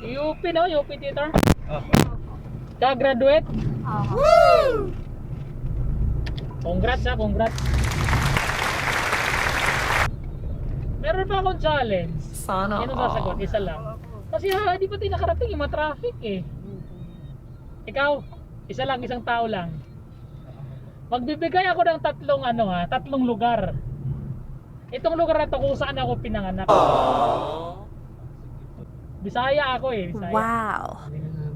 UP no? UP Theater? Oh. Ka-graduate? Woo! Congrats ha, congrats. Meron pa akong challenge. Sana Sino sasagot? Isa lang. Kasi di pa tayo nakarating, yung ma-traffic eh. Ikaw, isa lang, isang tao lang. Magbibigay ako ng tatlong lugar. Itong lugar na to kung saan ako pinanganak. Bisaya ako eh, Bisaya. Wow.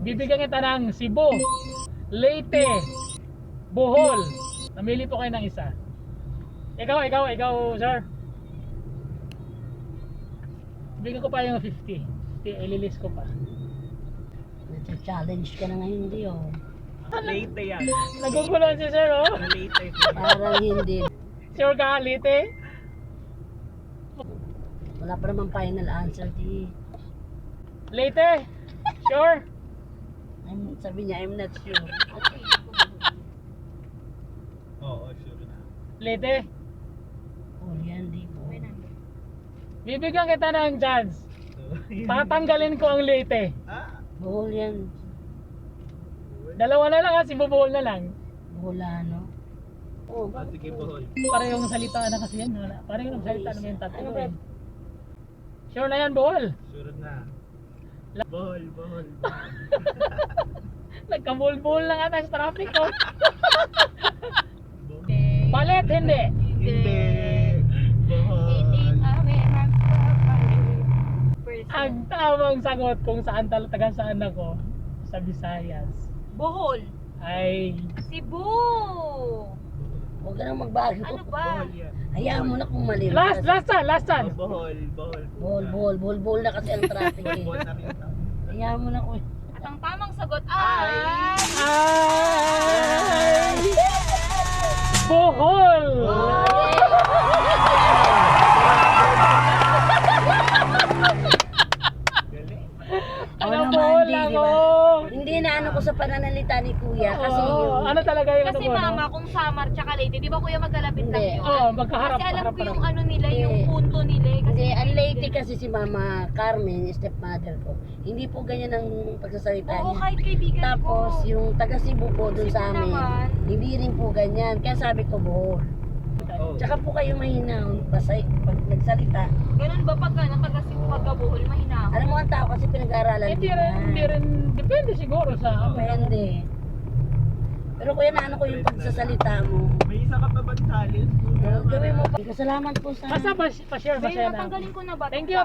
Bibigyan kita ng Cebu, Leyte, Bohol. Namili po kayo ng isa. Ikaw, sir. Bigyan ko pa yung 50. Ililis ko pa. Challenge ka na ngayon, hindi oh. Late yan. Nagugulan si sir, oh. Late. Parang hindi. Sure ka, Leyte? Wala pa naman final answer, di. Leyte? Sure? Sabi niya, I'm not sure. Oo, sure na. Leyte? Oh, yan, di po. Bibigyan kita ng chance. Tatanggalin ko ang Leyte. Ah, Bohol yan. Dalawa na lang ha, si Bohol na lang. Boholano. Oh, sige po. Parehong salita na kasi yan. Parehong salita na yung tatlo eh. Sure na yan, Bohol? Sure na. Bohol. Nagkamulbul na nga tayo sa traffic ko. Palit, hindi. Hindi. Bohol. Ang tamang sagot kung saan taga saan ako sa Visayas Bohol. ay Cebu. huwag ka nang magbago. Ano ba? Bohol yan. Hayaan mo na kung mali. last chance. Bohol. Bohol na kasi ang traffic eh. Bohol na rin ito. Hayaan mo na kung... At ang tamang sagot ay... Ay Bohol. Ano Bohol ako? Hindi na ano ko sa pananalita ni Kuya kasi Oo, ano talaga yung Kasi ano ko, mama, no? kung Samar tsaka Leyte, di ba kuya magkalapit lang Hindi. yun? Oo, magkaharap. Kasi alam ko harap. yung ano nila, Hindi. yung punto nila eh. Kasi Kasi ang late kasi si Mama Carmen, stepmother ko. Hindi po ganyan ang pagsasalita Oo, niya. kahit kaibigan Tapos ko. yung taga Cebu po dun Cebu sa amin, naman. hindi rin po ganyan. Kaya sabi ko Bohol. Oh. Tsaka po kayo mahina basta pag nagsalita. Ganun ba pagka nakagasi pagka Bohol, mahina? Alam mo ang tao kasi pinag-aaralan Hindi din rin, yan. depende siguro sa Depende. Pero kuya naano ko yung pagsasalita mo. May isa ka pa ba challenge? Gawin mo pa. Salamat po sa... Basta pa-share, Babe, masaya na. natanggalin ko na ba? Thank you.